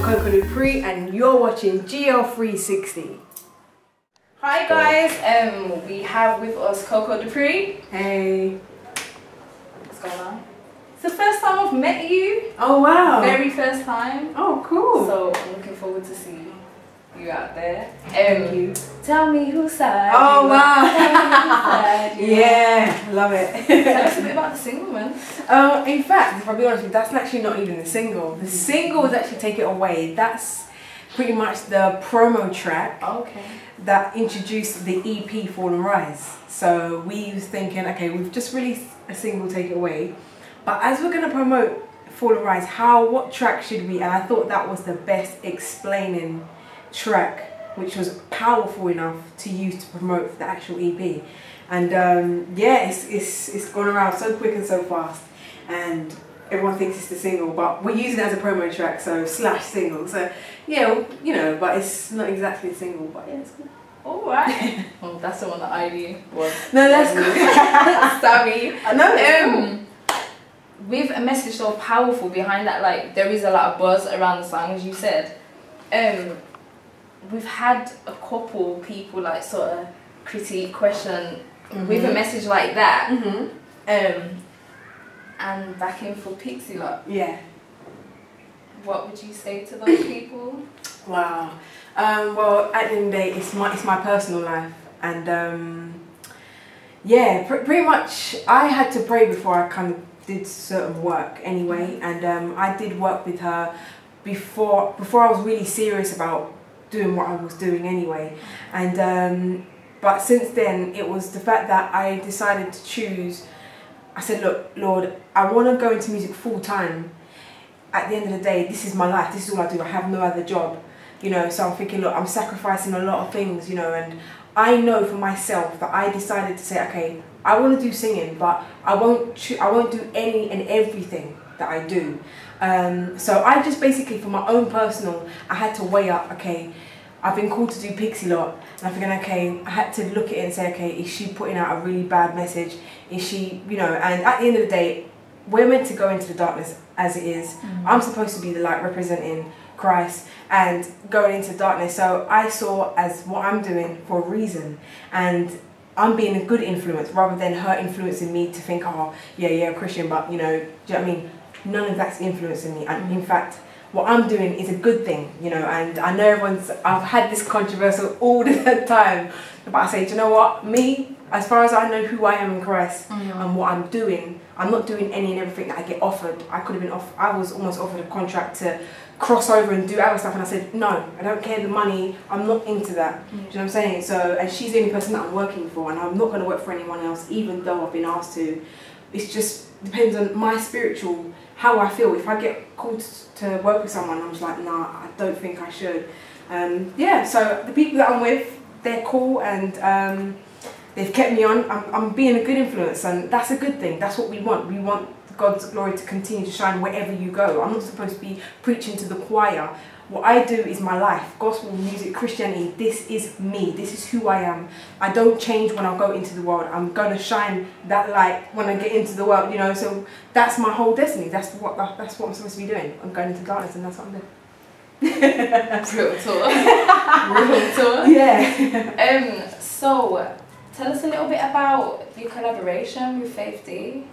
CoCo Dupree and you're watching GL360. Hi guys, we have with us CoCo Dupree. Hey. What's going on? It's the first time I've met you. Oh wow. Very first time. Oh cool. So I'm looking forward to see you out there. Thank you. Tell me whose side. Oh wow. Yeah, love it. Tell us a bit about the single, man. In fact, if I'll be honest with you, that's actually not even the single. The single is actually Take It Away. That's pretty much the promo track. Okay. That introduced the EP Fall and Rise. So we was thinking, okay, we've just released a single, Take It Away, but as we're gonna promote Fall and Rise, what track should we? And I thought that was the best explaining track, which was powerful enough to use to promote the actual EP. And yeah, it's gone around so quick and so fast, and everyone thinks it's the single, but we're using it as a promo track, so slash single. So yeah, you know, but it's not exactly a single, but yeah, it's good. Alright. Well, that's the one that I knew was. No, that's good. Sorry. I know. With a message so powerful behind that, like there is a lot of buzz around the song, as you said. We've had a couple people like sort of critique, question with a message like that. And backing for Pixie Lot. Yeah. What would you say to those people? Wow. Well, at the end of the day, it's my personal life, and yeah, pretty much I had to pray before I kind of did certain work anyway, and I did work with her before I was really serious about doing what I was doing anyway, and but since then it was the fact that I decided to choose. I said, look, Lord, I want to go into music full time. At the end of the day, this is my life, this is all I do, I have no other job, you know, so I'm thinking, look, I'm sacrificing a lot of things, you know, and I know for myself that I decided to say, okay, I want to do singing, but I won't do any and everything that I do. So I just basically, for my own personal, I had to weigh up, okay, I've been called to do Pixie Lot, and I'm thinking, okay, I had to look at it and say, okay, is she putting out a really bad message? Is she, you know, and at the end of the day, we're meant to go into the darkness as it is. I'm supposed to be the light representing Christ and going into darkness. So I saw as what I'm doing for a reason, and I'm being a good influence rather than her influencing me to think, oh, yeah, Christian, but you know, do you know what I mean? None of that's influencing me. And in fact, what I'm doing is a good thing, you know, and I know I've had this controversial all the time, but I say, do you know what, me, as far as I know who I am in Christ and what I'm doing, I'm not doing any and everything that I get offered. I could have been I was almost offered a contract to cross over and do other stuff, and I said, no, I don't care the money, I'm not into that, do you know what I'm saying? So, and she's the only person that I'm working for, and I'm not going to work for anyone else, even though I've been asked to. It's just depends on my spiritual, how I feel. If I get called to work with someone, I'm just like, nah, I don't think I should. Yeah, so the people that I'm with, they're cool, and they've kept me on. I'm being a good influence, and that's a good thing. That's what we want. We want God's glory to continue to shine wherever you go. I'm not supposed to be preaching to the choir. What I do is my life. Gospel music, Christianity, this is me. This is who I am. I don't change when I go into the world. I'm going to shine that light when I get into the world, you know. So that's my whole destiny. That's what I'm supposed to be doing. I'm going into darkness, and that's what I'm doing. Real talk. Real talk. Yeah. So, tell us a little bit about your collaboration with Faith D.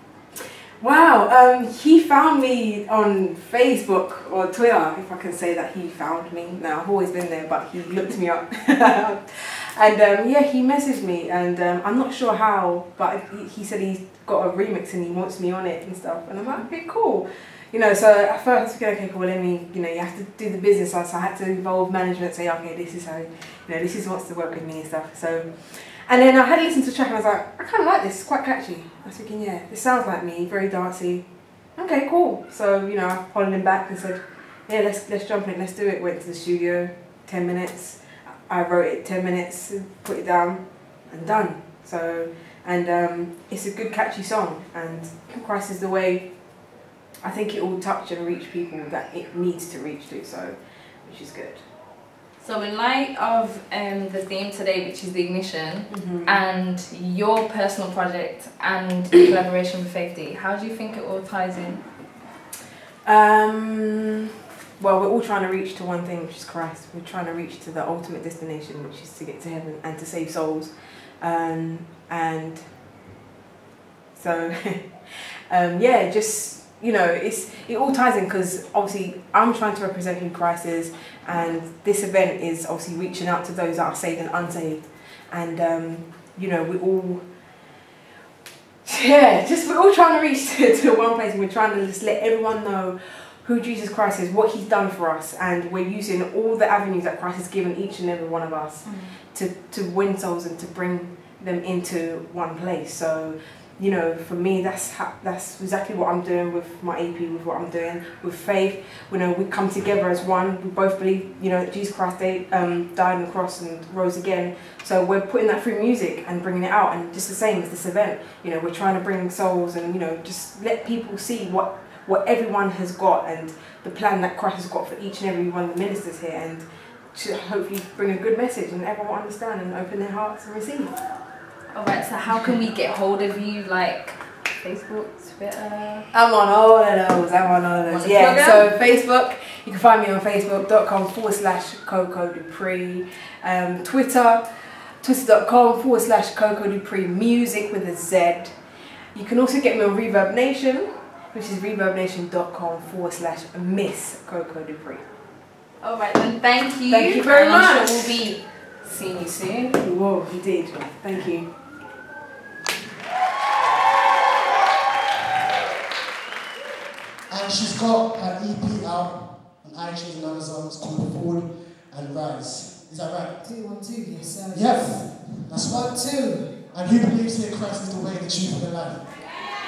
Wow, he found me on Facebook or Twitter, if I can say that he found me. Now, I've always been there, but he looked me up. And yeah, he messaged me, and I'm not sure how, but he said he's got a remix and he wants me on it and stuff. And I'm like, okay, cool. You know, so at first I was thinking, okay, cool, let me, you know, you have to do the business side, so I had to involve management, say, okay, this is how, you know, this is what's to work with me and stuff. So, and then I had to listen to the track and I was like, I kind of like this, it's quite catchy. I was thinking, yeah, this sounds like me, very dancey. Okay, cool. So, you know, I followed him back and said, yeah, let's jump in, let's do it. Went to the studio, 10 minutes. I wrote it 10 minutes, put it down, and done. So, and it's a good catchy song, and Christ is the way. I think it will touch and reach people that it needs to reach to, so, which is good. So in light of the theme today, which is the ignition, and your personal project and the collaboration with Faith D, how do you think it all ties in? well, we're all trying to reach to one thing, which is Christ. We're trying to reach to the ultimate destination, which is to get to heaven and to save souls. And so, yeah, just, you know, it all ties in, because obviously I'm trying to represent who Christ is, and this event is obviously reaching out to those that are saved and unsaved. And, you know, we all, yeah, just we're all trying to reach to one place, and we're trying to just let everyone know who Jesus Christ is, what he's done for us, and we're using all the avenues that Christ has given each and every one of us to win souls and to bring them into one place. So, you know, for me, that's exactly what I'm doing with my AP, with what I'm doing with faith. You know, we come together as one. We both believe, you know, that Jesus Christ died on the cross and rose again. So we're putting that through music and bringing it out. And just the same as this event, you know, we're trying to bring souls and, you know, just let people see what everyone has got and the plan that Christ has got for each and every one of the ministers here, and to hopefully bring a good message and everyone will understand and open their hearts and receive. Alright, so how can we get hold of you? Like Facebook, Twitter? I'm on all of those. Yeah, so Facebook, you can find me on facebook.com/CoCo Dupree. Twitter.com/CoCo Dupree music with a Z. You can also get me on Reverb Nation, which is reverbnation.com/Miss CoCo Dupree. Alright then, thank you. Thank you very much. I'm sure we'll be seeing you soon. Whoa, indeed. Thank you. And she's got her EP out on iTunes and Amazon. It's called Fall and Rise. Is that right? 2, 1, 2, yes sir. Yes, that's 1, 2. And who believes here Christ is the way, the truth, and the life?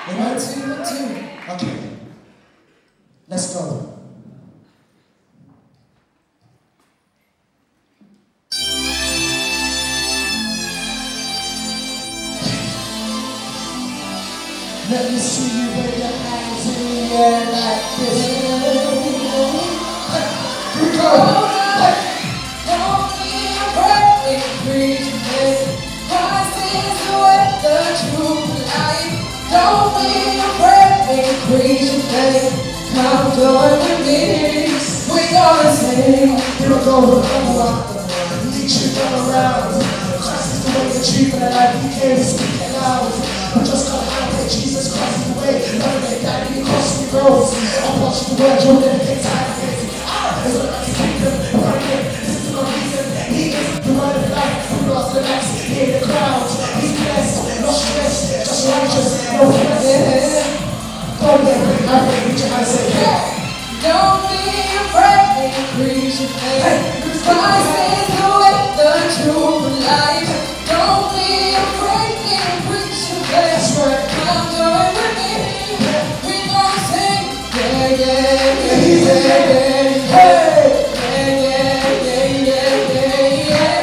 Amen? 1, 2, 1, 2. Okay, let's go. Let me see you wave your hands in the air like this. Here we go. Don't be afraid, preach it. Christ is the way, the truth, and life. Don't be afraid, preach it. Come join with me. We're gonna sing. Here we go. Lead you around. Christ is the way, the truth, and the life. He came to speak it loud. We just gotta have it. Jesus Christ is the way. Never get down any cross we rose. I'll watch the word. You'll never get tired of it. There's a lot to kingdom. Right here. This is no reason. He is the word of life. We lost the lights. Hear the crowds. He's blessed. No stress. Just righteous. No stress. Don't get rid of it. Reach your hands. Say yeah. Don't be afraid, preach your faith. Christ is the way, the truth, and life. Don't be afraid, preach your faith. That's right. Come join with me. We gonna sing. Yeah, yeah, yeah, yeah, yeah, yeah. Hey! Yeah, yeah, yeah, yeah, yeah, yeah.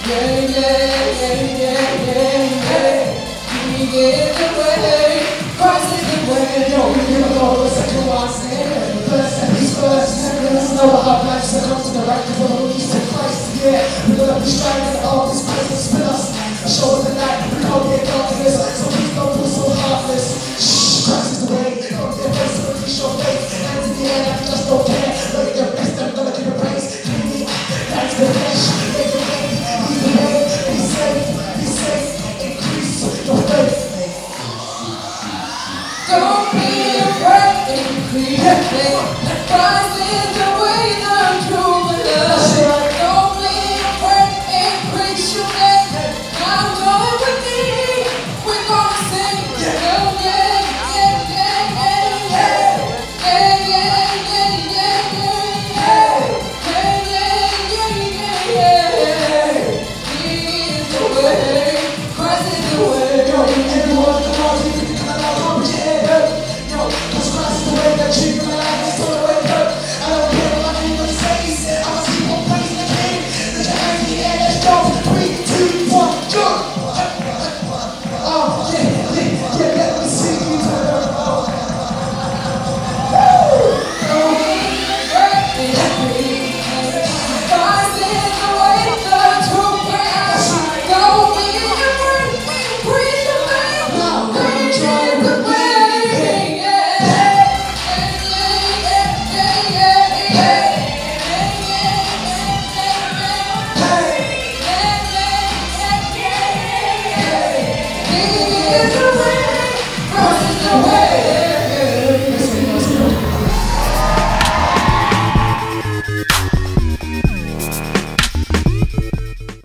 Yeah, yeah, yeah, yeah, yeah, yeah. He is the way. Christ is the way. Yo, here we go. The second one. First, he's first. There's no hard life, so come to the right, because we're released to Christ. Yeah, we're gonna be shining all this presence with us. Show us the light, we can't get darkness, so please don't be so heartless. Shh, Christ is the way. Don't be afraid to release your faith. Hands in the air, like you just don't care. Look at your best, I'm gonna give you praise. Give me thanks to the flesh. Make your way. He's the way. Be safe. Be safe. Increase your faith. Don't be afraid, preach your faith. Christ is the